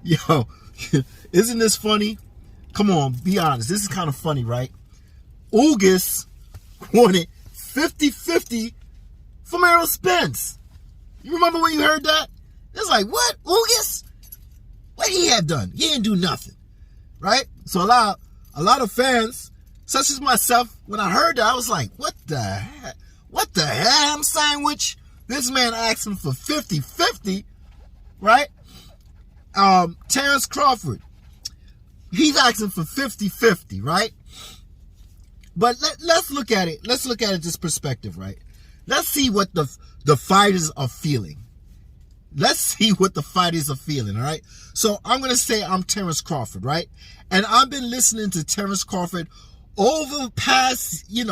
Yo, isn't this funny? Come on, be honest. This is kind of funny, right? August wanted 50-50 from Errol Spence. You remember when you heard that? It's like, what? August? What he had done? He didn't do nothing, right? So a lot of fans, such as myself, when I heard that, I was like, what the heck? What the ham sandwich? This man asking for 50-50, right? Terrance Crawford, he's asking for 50-50, right? But let's look at it. Let's look at it this perspective, right? Let's see what the fighters are feeling. Let's see what the fighters are feeling, all right? So I'm going to say I'm Terrance Crawford, right? And I've been listening to Terrance Crawford over the past, in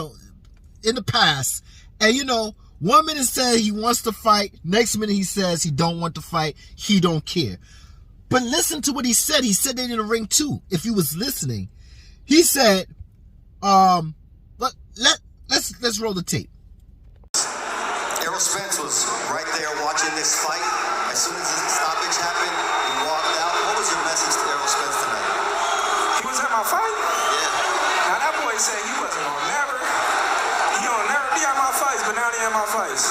the past. And, 1 minute says he wants to fight. Next minute he says he don't want to fight. He don't care. But listen to what he said. He said it in the ring too. If you was listening, he said, but let's roll the tape. Errol Spence was right there watching this fight. As soon as the stoppage happened, he walked out. What was your message to Errol Spence tonight? He was at my fight? Yeah. Now that boy said he wasn't gonna never be at my fights, but now he at my fights.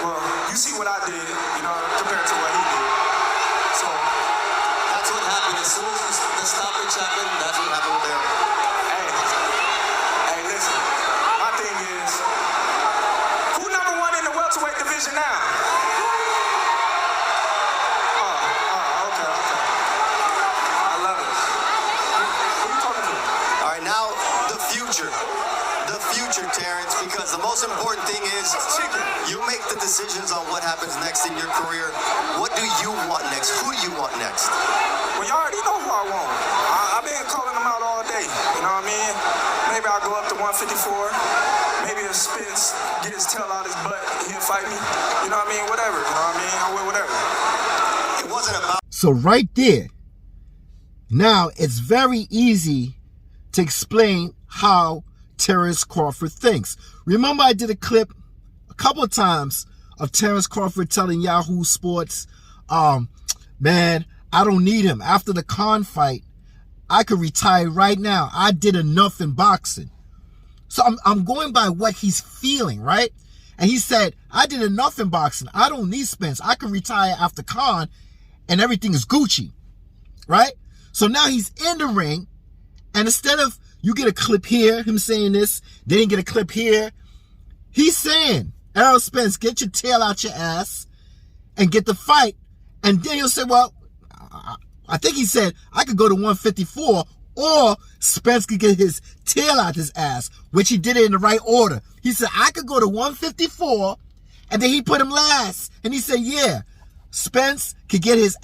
Well, you see what I did, compared to what he did. So that's what happened. As soon as the stoppage happened, that's what happened with Errol. Hey, listen. My thing is, who number one in the welterweight division now? Okay. I love it. Who you talking to? All right, now the future. The future, Terrance, because the most important thing is you make the decisions on what happens next in your career. What do you want next? Who do you want next? Well, you already know who I want. I've been calling them out all day. You know what I mean? Maybe I'll go up to 154. Maybe if Spence get his tail out his butt, he'll fight me. You know what I mean? Whatever. You know what I mean? I will whatever. It wasn't about... So right there, now it's very easy to explain how Terrance Crawford thinks. Remember, I did a clip a couple of times of Terrance Crawford telling Yahoo Sports, man, I don't need him. After the Khan fight, I could retire right now. I did enough in boxing. So I'm going by what he's feeling, right? And he said, I did enough in boxing. I don't need Spence. I can retire after Khan and everything is Gucci, right? So now he's in the ring, and instead of you get a clip here, him saying this, then you get a clip here, he's saying, Errol Spence, get your tail out your ass and get the fight. And then he'll say, well, I think he said, I could go to 154 or Spence could get his tail out his ass, which he did it in the right order. He said, I could go to 154, and then he put him last. And he said, yeah, Spence could get his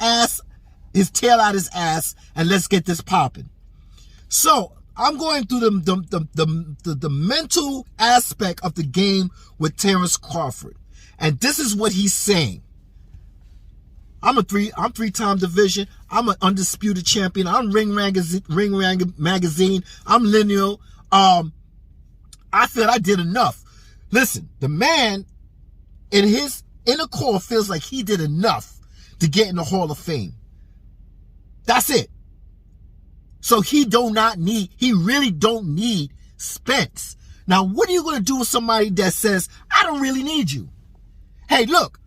tail out his ass, and let's get this popping. So I'm going through the mental aspect of the game with Terrance Crawford. And this is what he's saying. I'm three-time division. I'm an undisputed champion. I'm Ring Magazine. I'm lineal. I feel I did enough. Listen, the man in his inner core feels like he did enough to get in the Hall of Fame. That's it. So he really don't need Spence. Now, what are you going to do with somebody that says, I don't really need you? Hey, look,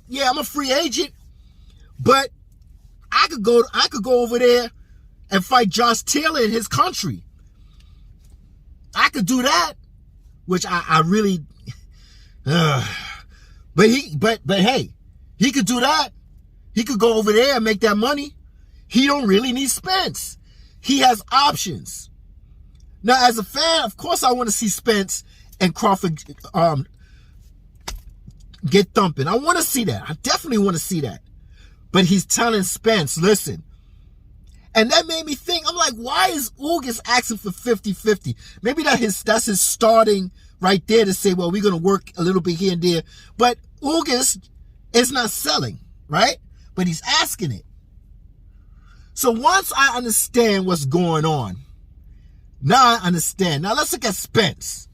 yeah, I'm a free agent, but I could go over there and fight Josh Taylor in his country. I could do that, which I really, but hey, he could do that. He could go over there and make that money. He don't really need Spence. He has options. Now, as a fan, of course, I want to see Spence and Crawford get thumping. I want to see that. I definitely want to see that. But he's telling Spence, listen. And that made me think, I'm like, why is August asking for 50-50? Maybe that's his starting right there to say, well, we're going to work a little bit here and there. But August is not selling, right? But he's asking it. So once I understand what's going on, now I understand. Now let's look at Spence.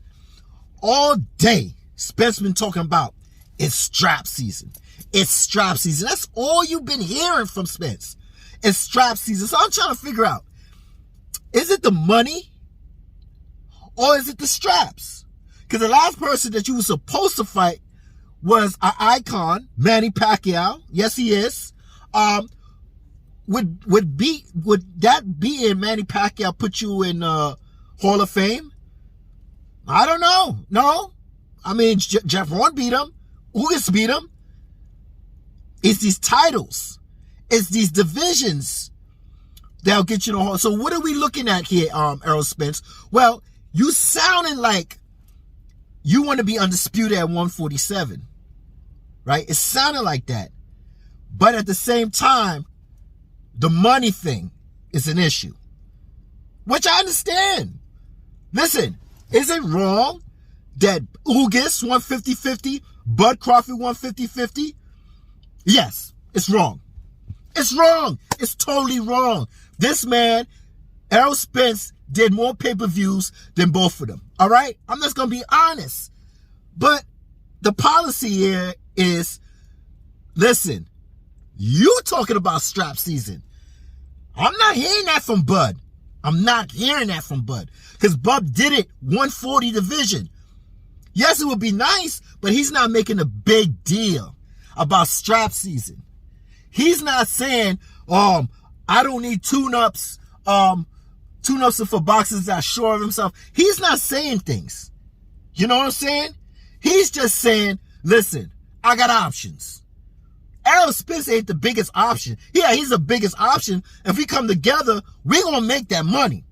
All day, Spence been talking about it's strap season. it's strap season. That's all you've been hearing from Spence. It's strap season. So I'm trying to figure out, is it the money or is it the straps? Because the last person that you were supposed to fight was an icon, Manny Pacquiao. Yes, he is. Would that beating Manny Pacquiao put you in Hall of Fame? I don't know. No. I mean, Jeff Horn beat him. Ugas beat him. It's these titles. It's these divisions that'll get you in the Hall. So what are we looking at here, Errol Spence? Well, you sounding like you want to be undisputed at 147. Right? It sounded like that. But at the same time, the money thing is an issue. Which I understand. Listen, is it wrong that Ugas 150-50, Bud Crawford 150-50? Yes, it's wrong. It's wrong. It's totally wrong. This man, Errol Spence, did more pay-per-views than both of them. All right? I'm just going to be honest. But the policy here is, listen, you talking about strap season. I'm not hearing that from Bud. I'm not hearing that from Bud. Because Bud did it 140 division. Yes, it would be nice, but he's not making a big deal about strap season. He's not saying, I don't need tune-ups. Tune-ups are for boxers that are sure of himself. He's not saying things. You know what I'm saying? He's just saying, listen, I got options. Errol Spence ain't the biggest option. Yeah, he's the biggest option. If we come together, we're going to make that money.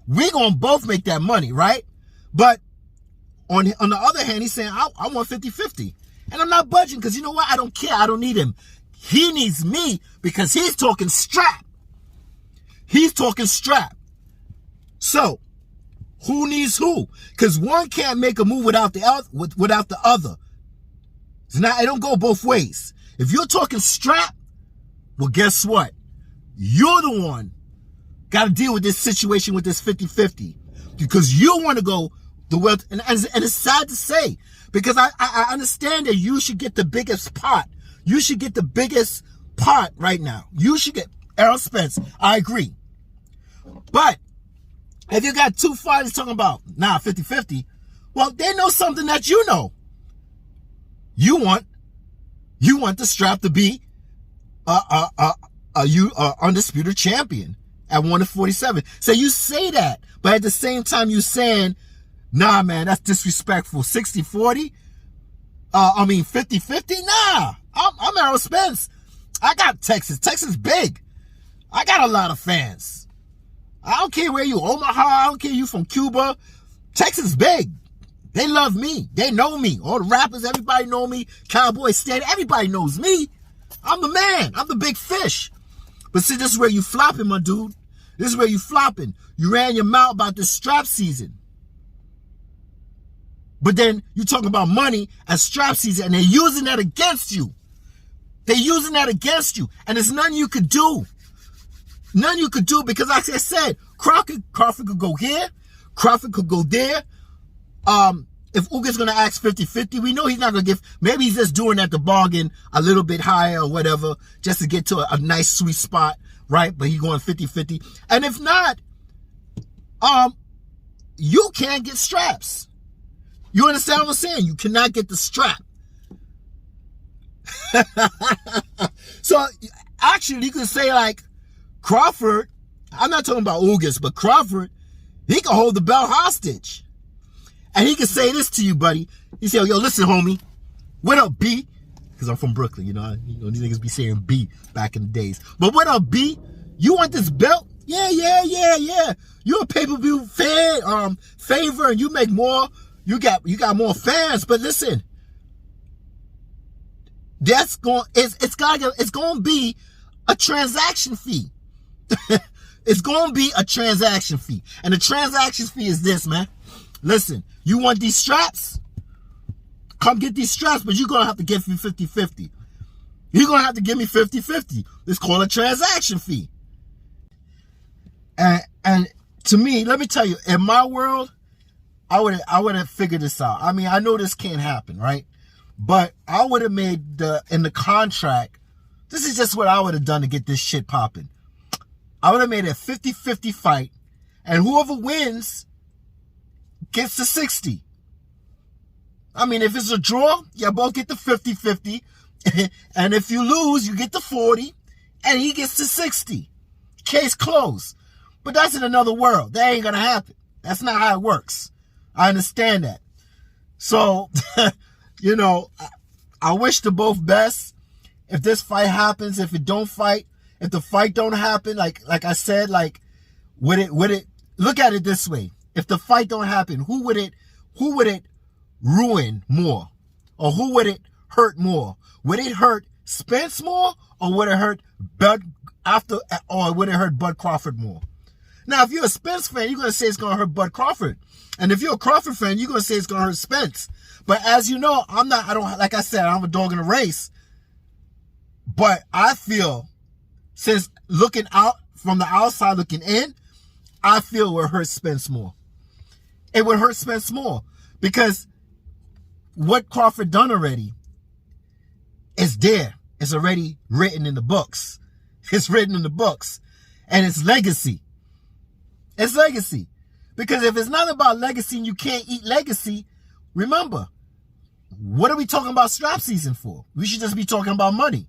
We're going to both make that money, right? But on the other hand, he's saying, I want 50-50. And I'm not budging because you know what? I don't care. I don't need him. He needs me because he's talking strap. He's talking strap. So, who needs who? Because one can't make a move without the other. It's not, it don't go both ways. If you're talking strap, well, guess what? You're the one got to deal with this situation with this 50-50 because you want to go the wealth. And it's sad to say because I understand that you should get the biggest pot. You should get the biggest pot right now. You should get Errol Spence. I agree. But if you got two fighters talking about 50-50, well, they know something that you know. You want the strap to be a undisputed champion at 147. So you say that, but at the same time you saying, nah, man, that's disrespectful. 60-40? 50-50? Nah, I'm Errol Spence. I got Texas. Texas big. I got a lot of fans. I don't care where you, Omaha, I don't care you from Cuba. Texas big. They love me. They know me. All the rappers, everybody know me. Cowboy Steady, everybody knows me. I'm the man. I'm the big fish. But see, this is where you flopping, my dude. This is where you flopping. You ran your mouth about this strap season. But then you talking about money and strap season, and they're using that against you. They're using that against you. And there's nothing you could do. Nothing you could do because, like I said, Crawford could go here. Crawford could go there. If Ugas going to ask 50-50, we know he's not going to give, maybe he's just doing that to bargain a little bit higher or whatever, just to get to a nice sweet spot, right? But he's going 50-50. And if not, you can't get straps. You understand what I'm saying? You cannot get the strap. So, actually, you could say, like, Crawford, I'm not talking about Ugas, but Crawford, he can hold the belt hostage. And he can say this to you, buddy. He say, yo, listen, homie. What up, B? Because I'm from Brooklyn, you know, these niggas be saying B back in the days. But what up, B? You want this belt? Yeah. You're a pay-per-view fan, favor, and you make more. You got more fans. But listen, it's going to be a transaction fee. It's going to be a transaction fee. And the transaction fee is this, man. Listen, you want these straps? Come get these straps, but you're going to have to give me 50-50. You're going to have to give me 50-50. It's called a transaction fee. And to me, let me tell you, in my world, I would have figured this out. I mean, I know this can't happen, right? But I would have made in the contract, this is just what I would have done to get this shit popping. I would have made a 50-50 fight, and whoever wins gets the 60. I mean, if it's a draw, you both get the 50-50. And if you lose, you get the 40, and he gets the 60. Case closed. But that's in another world. That ain't gonna happen. That's not how it works. I understand that. So, you know, I wish the both best. If this fight happens, if it don't fight, if the fight don't happen, like I said, like, would it, look at it this way. If the fight don't happen, who would it ruin more? Or who would it hurt more? Would it hurt Spence more? Or would it hurt Bud Crawford more? Now, if you're a Spence fan, you're going to say it's going to hurt Bud Crawford. And if you're a Crawford fan, you're going to say it's going to hurt Spence. But as you know, like I said, I'm a dog in the race. But I feel, since looking out from the outside looking in, I feel it would hurt Spence more. It would hurt Spence more. Because what Crawford done already is there. It's already written in the books. It's written in the books. And it's legacy. It's legacy. Because if it's not about legacy and you can't eat legacy, remember, what are we talking about strap season for? We should just be talking about money.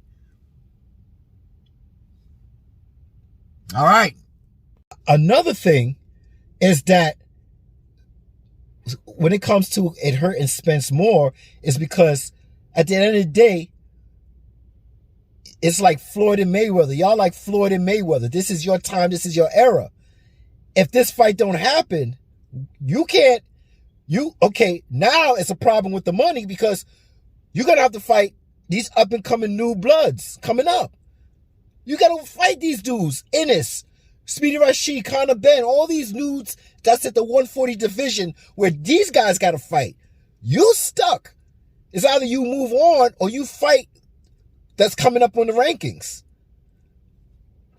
All right. Another thing is that when it comes to it hurting Spence more, is because at the end of the day, it's like Floyd and Mayweather. Y'all like Floyd and Mayweather. This is your time. This is your era. If this fight don't happen, okay, now it's a problem with the money because you're going to have to fight these up and coming new bloods coming up. You got to fight these dudes. Ennis, Speedy Rashid, Conor Ben, all these dudes that's at the 140 division where these guys got to fight. You stuck. It's either you move on or you fight that's coming up on the rankings.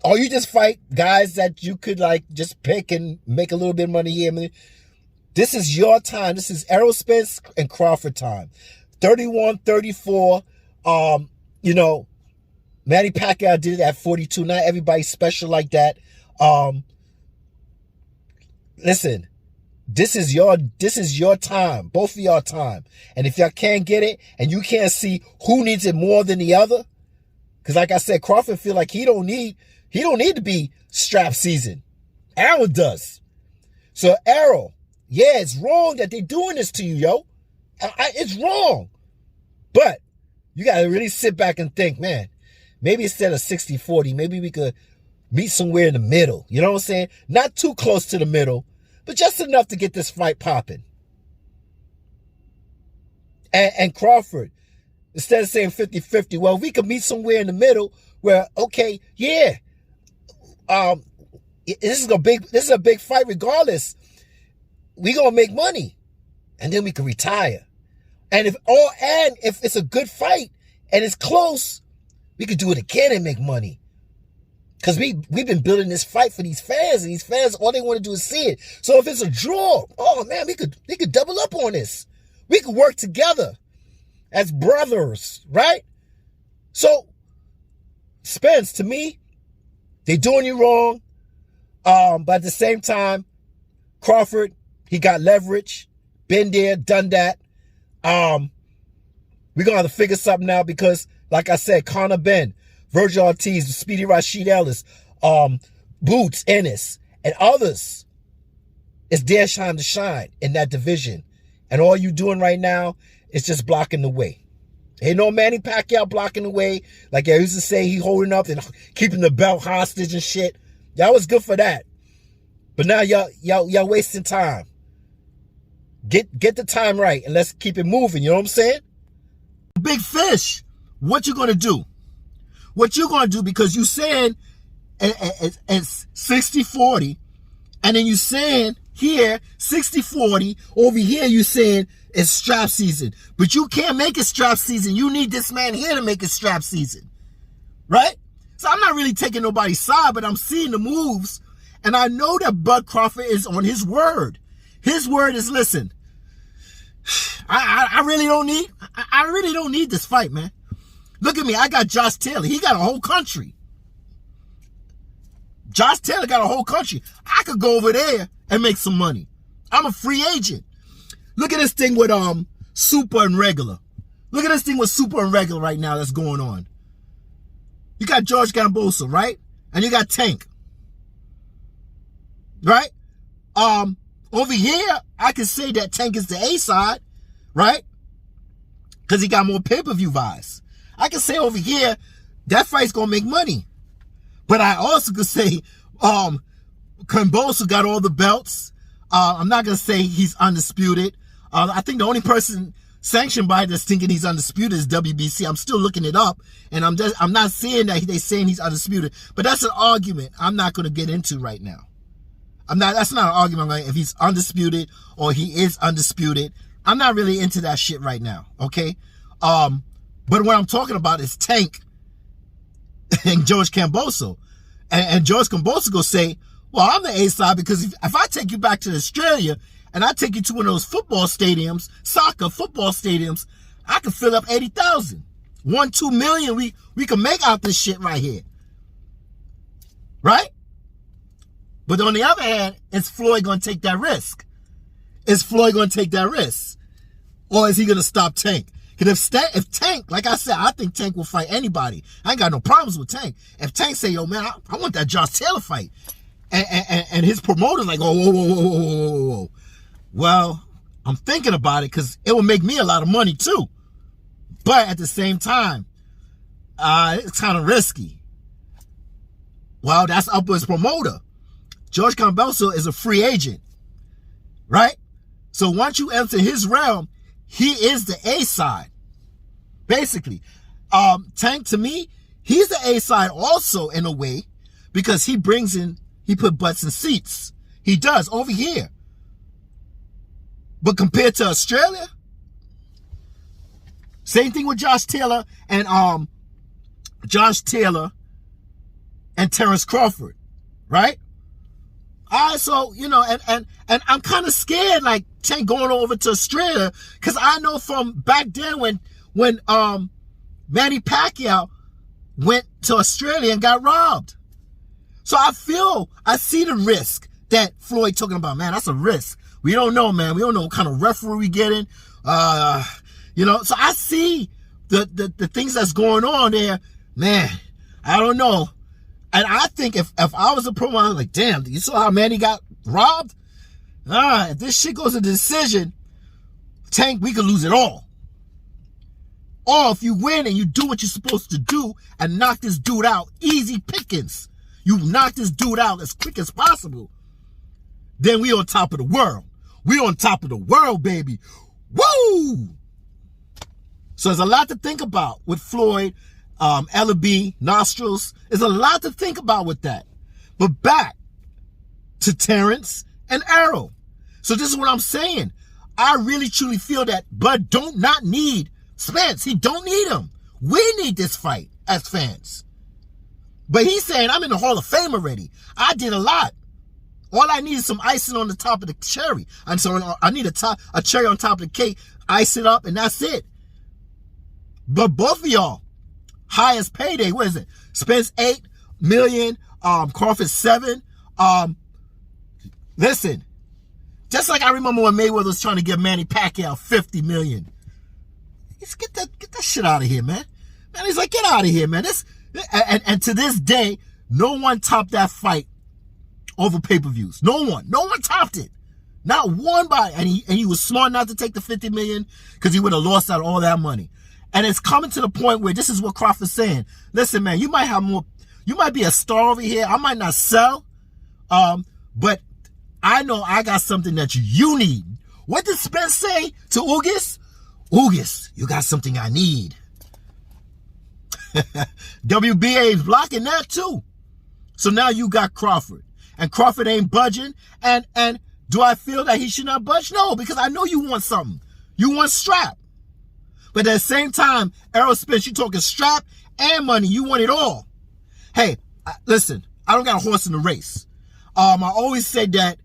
Or you just fight guys that you could like just pick and make a little bit of money here. I mean, this is your time. This is Errol, Spence, and Crawford time. 31, 34. You know, Manny Pacquiao did it at 42. Not everybody's special like that. Listen, this is your time. Both of y'all time. And if y'all can't get it and you can't see who needs it more than the other, because like I said, Crawford feel like he don't need to be strap season. Errol does. So Errol, yeah, it's wrong that they're doing this to you, yo. It's wrong. But you got to really sit back and think, man, maybe instead of 60-40, maybe we could meet somewhere in the middle. You know what I'm saying? Not too close to the middle, but just enough to get this fight popping. And Crawford, instead of saying 50-50, well, we could meet somewhere in the middle where, okay, yeah, this is a big fight regardless. We gonna make money, and then we can retire. And if it's a good fight and it's close, we could do it again and make money. Because we've been building this fight for these fans, and these fans, all they want to do is see it. So if it's a draw, oh man, we could double up on this. We could work together as brothers, right? So, Spence, to me, they're doing you wrong. But at the same time, Crawford, he got leverage. Been there, done that. We're going to have to figure something out because, like I said, Conor Ben, Virgil Ortiz, Speedy Rashid Ellis, Boots, Ennis, and others, it's their time to shine in that division. And all you doing right now is just blocking the way. Ain't no Manny Pacquiao blocking the way. Like I used to say, he holding up and keeping the belt hostage and shit. Y'all was good for that. But now y'all wasting time. Get the time right and let's keep it moving. You know what I'm saying? Big Fish, what you gonna do? What you gonna do? Because you saying it's 60-40, and then you saying here 60-40. Over here you saying it's strap season, but you can't make it strap season. You need this man here to make it strap season, right? So I'm not really taking nobody's side, but I'm seeing the moves, and I know that Bud Crawford is on his word. His word is, listen, I really don't need, I really don't need this fight, man. Look at me. I got Josh Taylor. He got a whole country. Josh Taylor got a whole country. I could go over there and make some money. I'm a free agent. Look at this thing with super and regular. Look at this thing with super and regular right now that's going on. You got George Gambosa, right? And you got Tank. Right? Over here, I can say that Tank is the A side, right? Because he got more pay-per-view buys. I can say over here, that fight's going to make money. But I also could say, Gambosa got all the belts. I'm not going to say he's undisputed. I think the only person sanctioned by this thinking he's undisputed is WBC. I'm still looking it up, and I'm not seeing that they're saying he's undisputed. But that's an argument I'm not going to get into right now. That's not an argument like if he's undisputed or he is undisputed. I'm not really into that shit right now, okay? But what I'm talking about is Tank and George Gambosa. And George Gambosa go say, well, I'm the A side because if I take you back to Australia and I take you to one of those football stadiums, soccer football stadiums, I can fill up 80,000. 2 million we can make out this shit right here. Right? But on the other hand, is Floyd going to take that risk? Is Floyd going to take that risk? Or is he going to stop Tank? Because if Tank, like I said, I think Tank will fight anybody. I ain't got no problems with Tank. If Tank say, yo, man, I want that Josh Taylor fight. And his promoter's like, oh, whoa. Well, I'm thinking about it because it will make me a lot of money too. But at the same time, it's kind of risky. Well, that's up to his promoter. George Gambosa is a free agent, right? So once you enter his realm, he is the A side, basically. Tank, to me, he's the A side also in a way because he put butts in seats. He does over here. But compared to Australia, same thing with Josh Taylor and Terrance Crawford, right? All right, so, you know, and I'm kind of scared, like, Tank going over to Australia, because I know from back then when Manny Pacquiao went to Australia and got robbed. So I see the risk that Floyd talking about, man, that's a risk. We don't know, man. We don't know what kind of referee we getting. You know, so I see the things that's going on there. Man, I don't know. And I think if I was a promoter, I'm like, damn, you saw how Manny got robbed? If this shit goes to decision, Tank, we could lose it all. Or if you win and you do what you're supposed to do and knock this dude out, easy pickings. You knock this dude out as quick as possible. Then we on top of the world. We on top of the world, baby. Woo! So there's a lot to think about with Floyd, LB, nostrils. There's a lot to think about with that. But back to Terrance and Errol. So this is what I'm saying. I really truly feel that Bud don't not need Spence. He don't need him. We need this fight as fans. But he's saying, I'm in the Hall of Fame already. I did a lot. All I need is some icing on the top of the cherry. And so I need a cherry on top of the cake, ice it up, and that's it. But both of y'all, highest payday, what is it? Spence 8 million, Crawford 7. Listen, just like I remember when Mayweather was trying to give Manny Pacquiao 50 million. Just get that shit out of here, man. Man, he's like, get out of here, man. And to this day, no one topped that fight over pay-per-views. No one topped it. Not one body. And he was smart not to take the 50 million because he would have lost out all that money. And it's coming to the point where this is what Crawford's saying. Listen, man, you might have more, you might be a star over here. I might not sell, but I know I got something that you need. What did Spence say to Ugas? Ugas, you got something I need. WBA is blocking that too. So now you got Crawford. And Crawford ain't budging. And do I feel that he should not budge? No, because I know you want something. You want strap. But at the same time, Errol Spence, you talking strap and money. You want it all. Hey, listen, I don't got a horse in the race. I always say that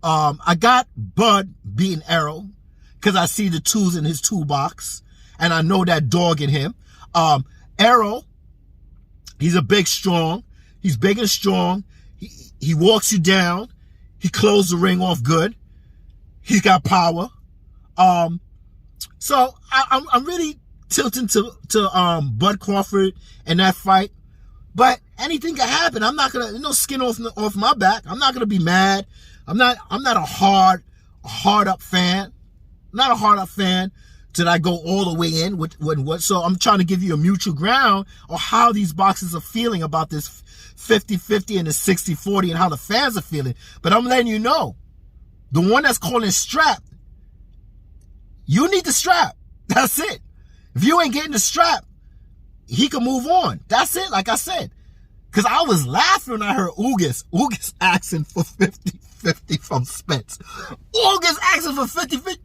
I got Bud beating Errol. because I see the tools in his toolbox, and I know that dog in him. Errol, he's a big, strong. He's big and strong. He walks you down. He closed the ring off good. He's got power. So I'm really tilting to Bud Crawford in that fight. But anything can happen. I'm not gonna, no skin off my back. I'm not gonna be mad. I'm not a hard up fan. I'm not a hard up fan till I go all the way in with what. So I'm trying to give you a mutual ground on how these boxers are feeling about this 50-50 and the 60-40 and how the fans are feeling. But I'm letting you know, the one that's calling strap, you need the strap. That's it. If you ain't getting the strap, he can move on. That's it, like I said. Because I was laughing when I heard Ugas asking for 50-50 from Spence. Ugas asking for 50-50.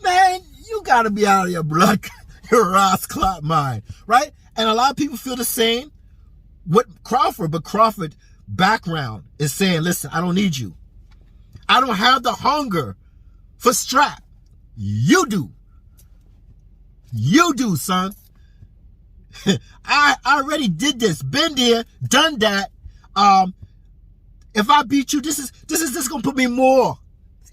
Man, you got to be out of your blood, your Ross Clot mind, right? And a lot of people feel the same with Crawford, but Crawford background is saying, listen, I don't need you. I don't have the hunger for strap. You do. You do, son. I already did this. Been there, done that. If I beat you, this is just gonna put me more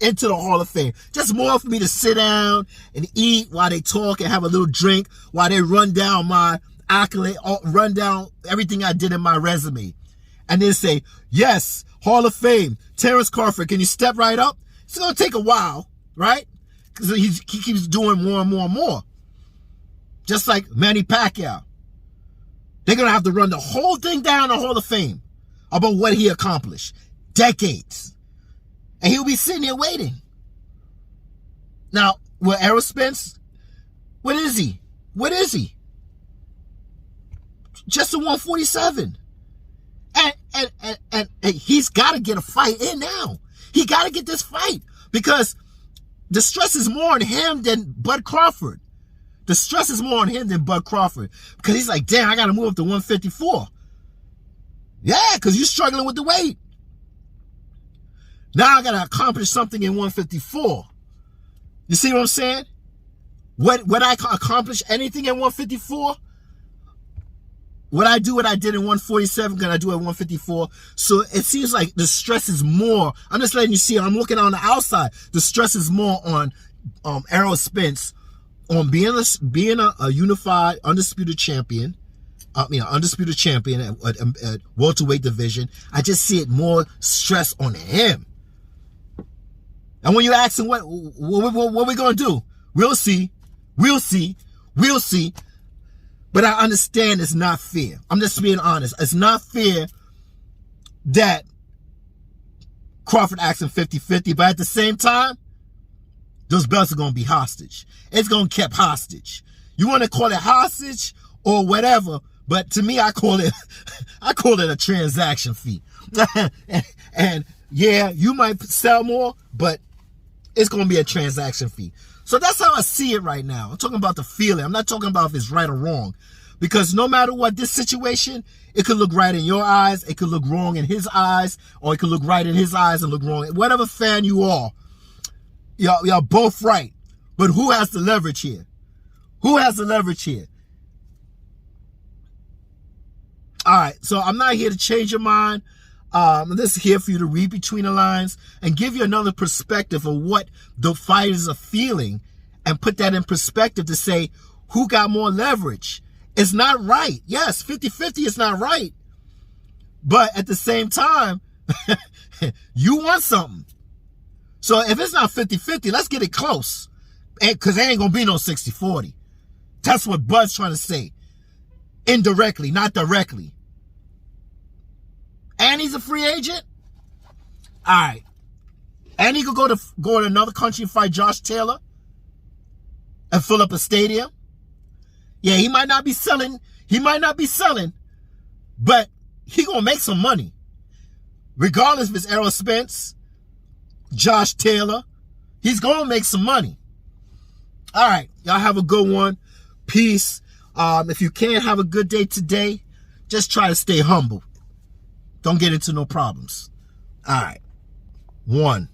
into the Hall of Fame. Just more for me to sit down and eat while they talk and have a little drink while they run down my accolade, run down everything I did in my resume. And then say, yes, Hall of Fame, Terrance Crawford, can you step right up? It's gonna take a while, right? Because he keeps doing more and more and more. Just like Manny Pacquiao. They're going to have to run the whole thing down the Hall of Fame about what he accomplished. Decades. And he'll be sitting there waiting. Now, with Errol Spence, what is he? What is he? Just a 147. And he's got to get a fight in now. He got to get this fight because the stress is more on him than Bud Crawford. The stress is more on him than Bud Crawford because he's like, damn, I got to move up to 154. Yeah, because you're struggling with the weight. Now I got to accomplish something in 154. You see what I'm saying? Would I accomplish anything in 154? Would I do what I did in 147? Can I do it at 154? So it seems like the stress is more. I'm just letting you see. I'm looking on the outside. The stress is more on Errol Spence on being a unified, undisputed champion. Undisputed champion at welterweight division. I just see it more stress on him. And when you ask him what we gonna do, we'll see. But I understand it's not fair. I'm just being honest. It's not fair that Crawford asks him 50-50, but at the same time, those belts are going to be hostage. It's going to be kept hostage. You want to call it hostage or whatever, but to me, I call it a transaction fee. and yeah, you might sell more, but it's going to be a transaction fee. So that's how I see it right now. I'm talking about the feeling. I'm not talking about if it's right or wrong. Because no matter what, this situation, it could look right in your eyes, it could look wrong in his eyes, or it could look right in his eyes and look wrong. Whatever fan you are, y'all both right. But who has the leverage here? Who has the leverage here? All right, so I'm not here to change your mind. I'm just here for you to read between the lines and give you another perspective of what the fighters are feeling and put that in perspective to say who got more leverage. It's not right. Yes, 50-50 is not right. But at the same time, you want something. So if it's not 50-50, let's get it close. Because there ain't going to be no 60-40. That's what Bud's trying to say. Indirectly, not directly. And he's a free agent? All right. And he could go to another country and fight Josh Taylor and fill up a stadium. Yeah, he might not be selling. But he going to make some money. Regardless if it's Errol Spence, Josh Taylor, he's going to make some money. All right. Y'all have a good one. Peace. If you can't have a good day today, just try to stay humble. Don't get into no problems. All right. One.